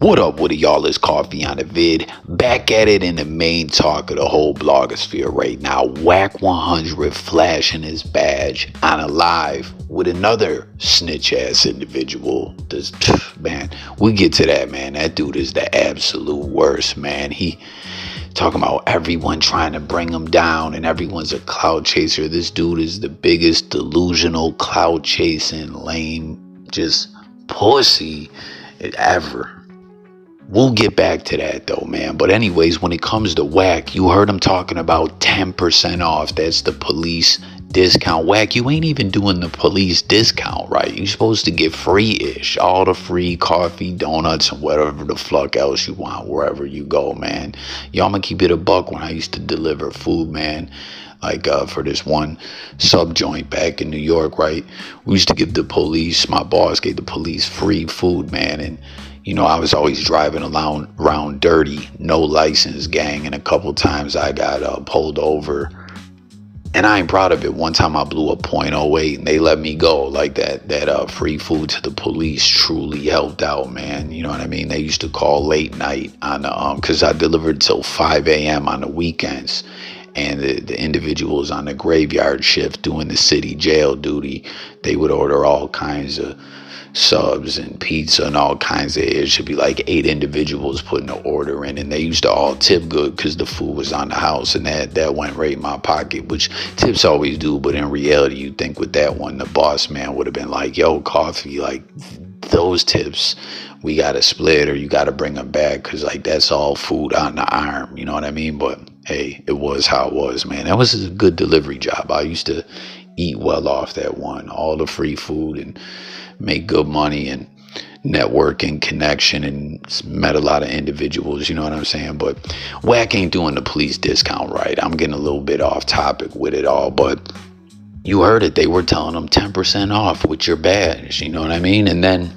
What up with y'all? It's Coffee on the vid. Back at it in the main talk of the whole blogosphere right now. Wack100 flashing his badge on a live with another snitch ass individual. Man, we get to that, man. That dude is the absolute worst, man. He talking about everyone trying to bring him down and everyone's a clout chaser. This dude is the biggest delusional clout chasing lame just pussy ever. We'll get back to that though, man. But anyways, when it comes to Wack, you heard him talking about 10% off. That's the police discount. Wack, you ain't even doing the police discount, right? You're supposed to get free-ish. All the free coffee, donuts, and whatever the fuck else you want wherever you go, man. Yo, I'm gonna keep it a buck. When I used to deliver food, man, like for this one sub joint back in New York, right? We used to give the police, my boss gave the police free food, man. And you know, I was always driving around dirty, no license, gang. And a couple times I got pulled over. And I ain't proud of it. One time I blew a .08 and they let me go. Like that free food to the police truly helped out, man. You know what I mean? They used to call late night on the, because I delivered till 5 a.m. on the weekends. And the individuals on the graveyard shift doing the city jail duty, they would order all kinds of subs and pizza and all kinds of it should be like 8 individuals putting an order in, and they used to all tip good because the food was on the house, and that went right in my pocket, which tips always do. But in reality, you think with that one, the boss man would have been like, yo, Coffee, like those tips we gotta split, or you gotta bring them back, because like that's all food on the arm, you know what I mean? But hey, it was how it was, man. That was a good delivery job. I used to eat well off that one, all the free food, and make good money and network and connection, and met a lot of individuals, you know what I'm saying? But Wack ain't doing the police discount right. I'm getting a little bit off topic with it all, but you heard it. They were telling them 10% off with your badge, you know what I mean? And then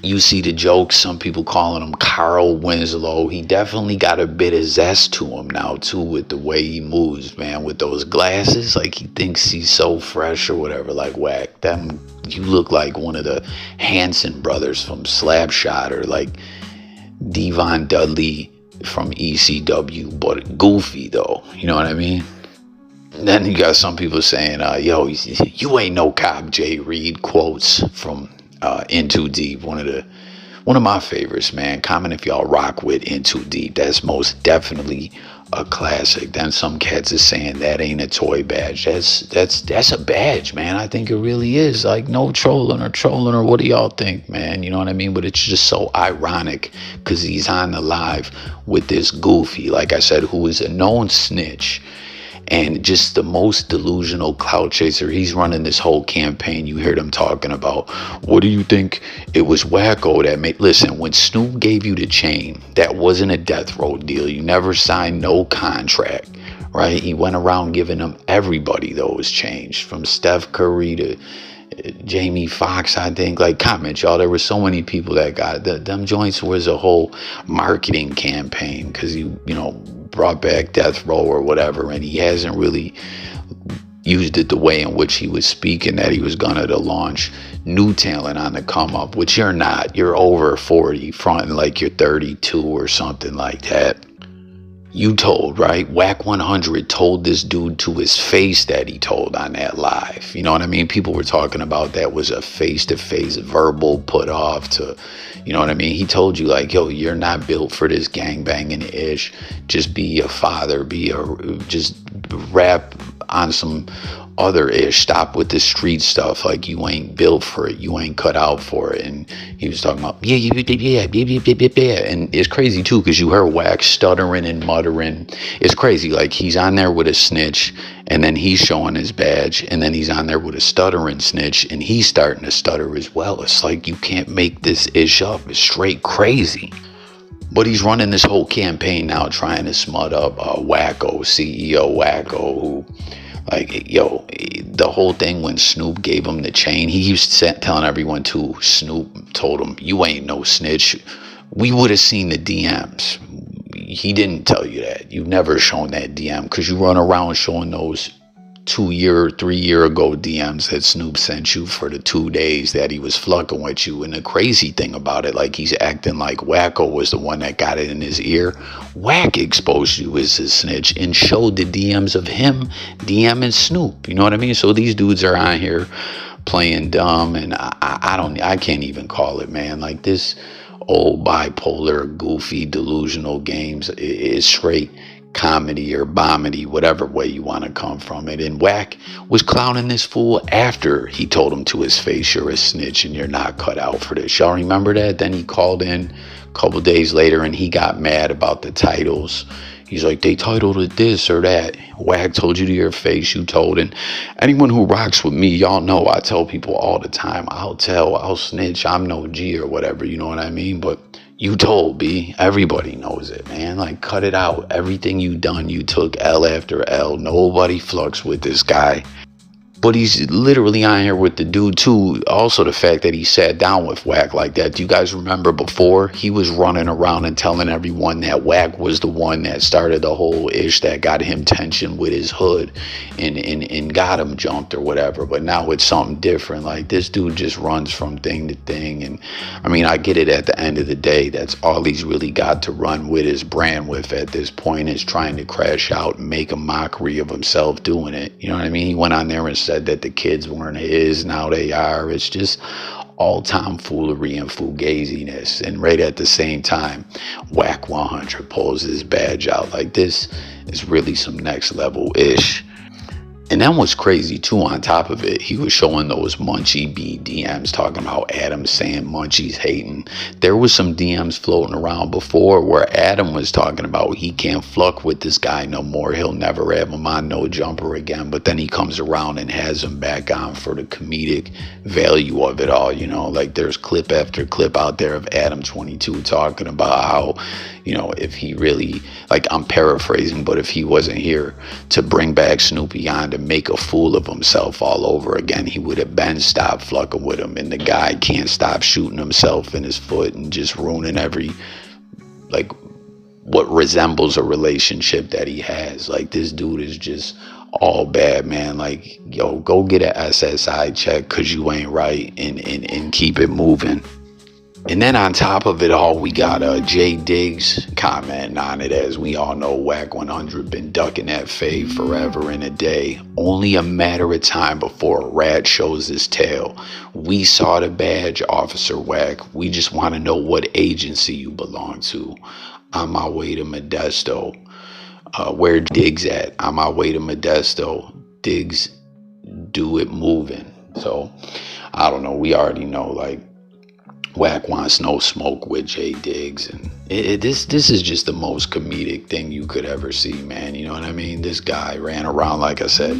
you see the jokes, some people calling him Carl Winslow. He definitely got a bit of zest to him now too, with the way he moves, man, with those glasses. Like he thinks he's so fresh or whatever. Like, Wack, you look like one of the Hanson brothers from Slapshot, or like Devon Dudley from ECW, but goofy though, you know what I mean? Then you got some people saying, yo, you ain't no cop, Jay Reed. Quotes from In Too Deep, one of my favorites, man. Comment if y'all rock with In Too Deep. That's most definitely a classic. Then some cats are saying that ain't a toy badge. That's a badge, man. I think it really is. Like, no trolling or what do y'all think, man? You know what I mean? But it's just so ironic because he's on the live with this goofy, like I said, who is a known snitch and just the most delusional clout chaser. He's running this whole campaign. You heard him talking about, what do you think it was Wacko that made... Listen, when Snoop gave you the chain, that wasn't a death row deal. You never signed no contract, right? He went around giving them everybody those chains, from Steph Curry to Jamie Foxx, I think. Like, comment, y'all. There were so many people that got them joints. Was a whole marketing campaign because he, you know, brought back death row or whatever, and he hasn't really used it the way in which he was speaking that he was gonna to launch new talent on the come up, which you're not. You're over 40, fronting like you're 32 or something like that. You told, right? Wack100 told this dude to his face that he told on that live. You know what I mean? People were talking about that was a face-to-face verbal put off to, you know what I mean? He told you, like, yo, you're not built for this gangbanging ish. Just be a father, just rap on some other ish. Stop with the street stuff. Like, you ain't built for it. You ain't cut out for it. And he was talking about, yeah. And it's crazy too, because you heard Wack stuttering and muttering. It's crazy. Like, he's on there with a snitch, and then he's showing his badge, and then he's on there with a stuttering snitch, and he's starting to stutter as well. It's like, you can't make this ish up. It's straight crazy. But he's running this whole campaign now trying to smut up Wacko, CEO Wacko, who, like, yo, the whole thing when Snoop gave him the chain, he used to telling everyone too, Snoop told him, you ain't no snitch. We would have seen the DMs. He didn't tell you that. You've never shown that DM because you run around showing those 3 year ago DMs that Snoop sent you for the 2 days that he was fucking with you. And the crazy thing about it, like he's acting like Wacko was the one that got it in his ear. Wack exposed you as a snitch and showed the DMs of him DMing Snoop. You know what I mean? So these dudes are on here playing dumb, and I can't even call it, man. Like this old bipolar, goofy, delusional games is straight comedy or bombity, whatever way you want to come from it. And Wack was clowning this fool after he told him to his face, you're a snitch and you're not cut out for this. Y'all remember that? Then he called in a couple days later and he got mad about the titles. He's like, they titled it this or that. Wack told you to your face, you told. And anyone who rocks with me, y'all know I tell people all the time, I'll snitch, I'm no G or whatever, you know what I mean? But you told, B. Everybody knows it, man. Like, cut it out. Everything you done, you took L after L. Nobody flux with this guy. But he's literally on here with the dude too. Also the fact that he sat down with Wack like that. Do you guys remember before? He was running around and telling everyone that Wack was the one that started the whole ish that got him tension with his hood and got him jumped or whatever. But now it's something different. Like this dude just runs from thing to thing. And I mean, I get it at the end of the day. That's all he's really got to run with his brand with at this point, is trying to crash out and make a mockery of himself doing it. You know what I mean? He went on there and said that the kids weren't his, now they are. It's just all tomfoolery and fugaziness. And right at the same time, Wack100 pulls his badge out. Like this is really some next level ish. And then what's crazy too, on top of it, he was showing those Munchie B DMs talking about Adam saying Munchie's hating. There was some DMs floating around before where Adam was talking about he can't fuck with this guy no more. He'll never have him on No Jumper again. But then he comes around and has him back on for the comedic value of it all. You know, like there's clip after clip out there of Adam 22 talking about how, you know, if he really, like I'm paraphrasing, but if he wasn't here to bring back Snoopy on to make a fool of himself all over again, he would have been stopped fucking with him. And the guy can't stop shooting himself in his foot and just ruining every, like, what resembles a relationship that he has. Like this dude is just all bad, man. Like, yo, go get an SSI check because you ain't right, and keep it moving. And then on top of it all, we got Jay Diggs commenting on it. As we all know, Wack100 been ducking that fade forever and a day. Only a matter of time before a rat shows his tail. We saw the badge, Officer Wack. We just want to know what agency you belong to. On my way to Modesto. Where Diggs at? On my way to Modesto. Diggs, do it moving. So, I don't know. We already know, like, Wack wants no smoke with Jay Diggs, and this is just the most comedic thing you could ever see, man. You know what I mean? This guy ran around, like I said,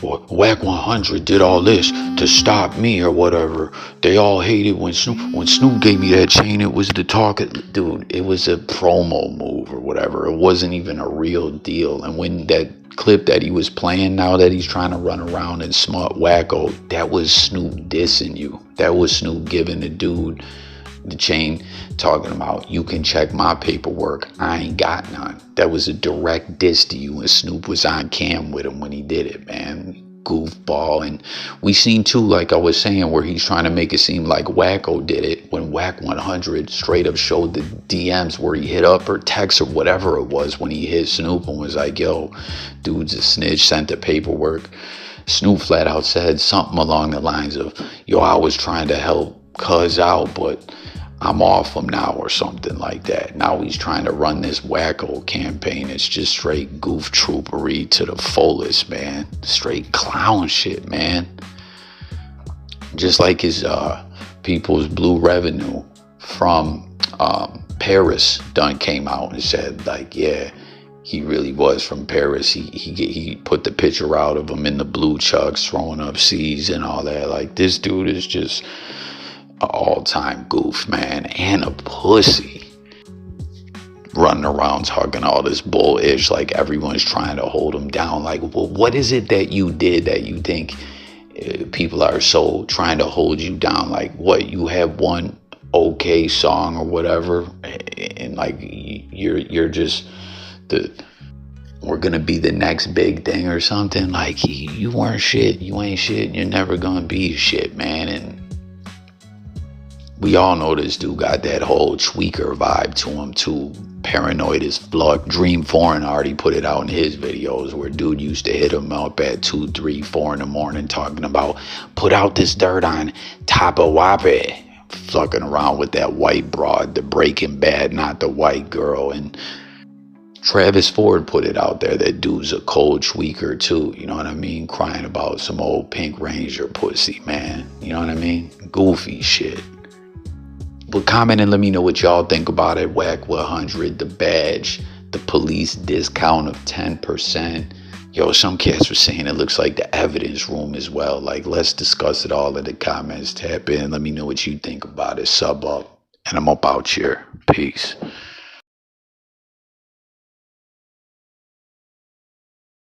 Wack100 did all this to stop me or whatever. They all hated when Snoop gave me that chain. It was the talk, dude. It was a promo move or whatever. It wasn't even a real deal. And when that clip that he was playing, now that he's trying to run around and smut Wacko, that was Snoop dissing you. That was Snoop giving the dude the chain, talking about, you can check my paperwork, I ain't got none. That was a direct diss to you, and Snoop was on cam with him when he did it, man. Goofball. And we seen too, like I was saying, where he's trying to make it seem like Wacko did it, when Wack100 straight up showed the DMs where he hit up or text or whatever it was when he hit Snoop and was like, yo, dude's a snitch, sent the paperwork. Snoop flat out said something along the lines of, yo, I was trying to help cuz out, but I'm off him now, or something like that. Now he's trying to run this Wacko campaign. It's just straight goof troopery to the fullest, man. Straight clown shit, man. Just like his People's Blue Revenue from Paris done came out and said, like, yeah, he really was from Paris. He put the picture out of him in the blue chucks throwing up C's and all that. Like, this dude is just an all-time goof, man, and a pussy. Running around talking all this bullish, like everyone's trying to hold him down. Like, well, what is it that you did that you think people are so trying to hold you down? Like, what, you have one okay song or whatever, and like you're just we're gonna be the next big thing or something. Like, you weren't shit, you ain't shit, you're never gonna be shit, man. And we all know this dude got that whole tweaker vibe to him too. Paranoid as fuck. Dream Foreign already put it out in his videos where dude used to hit him up at 2, 3, 4 in the morning talking about, put out this dirt on Tapa Wape. Fucking around with that white broad, the Breaking Bad, not the white girl. And Travis Ford put it out there that dude's a cold tweaker too, you know what I mean? Crying about some old Pink Ranger pussy, man. You know what I mean? Goofy shit. But comment and let me know what y'all think about it. Wack100, the badge, the police discount of 10%. Yo, some cats were saying it looks like the evidence room as well. Like, let's discuss it all in the comments. Tap in. Let me know what you think about it. Sub up. And I'm up out here. Peace.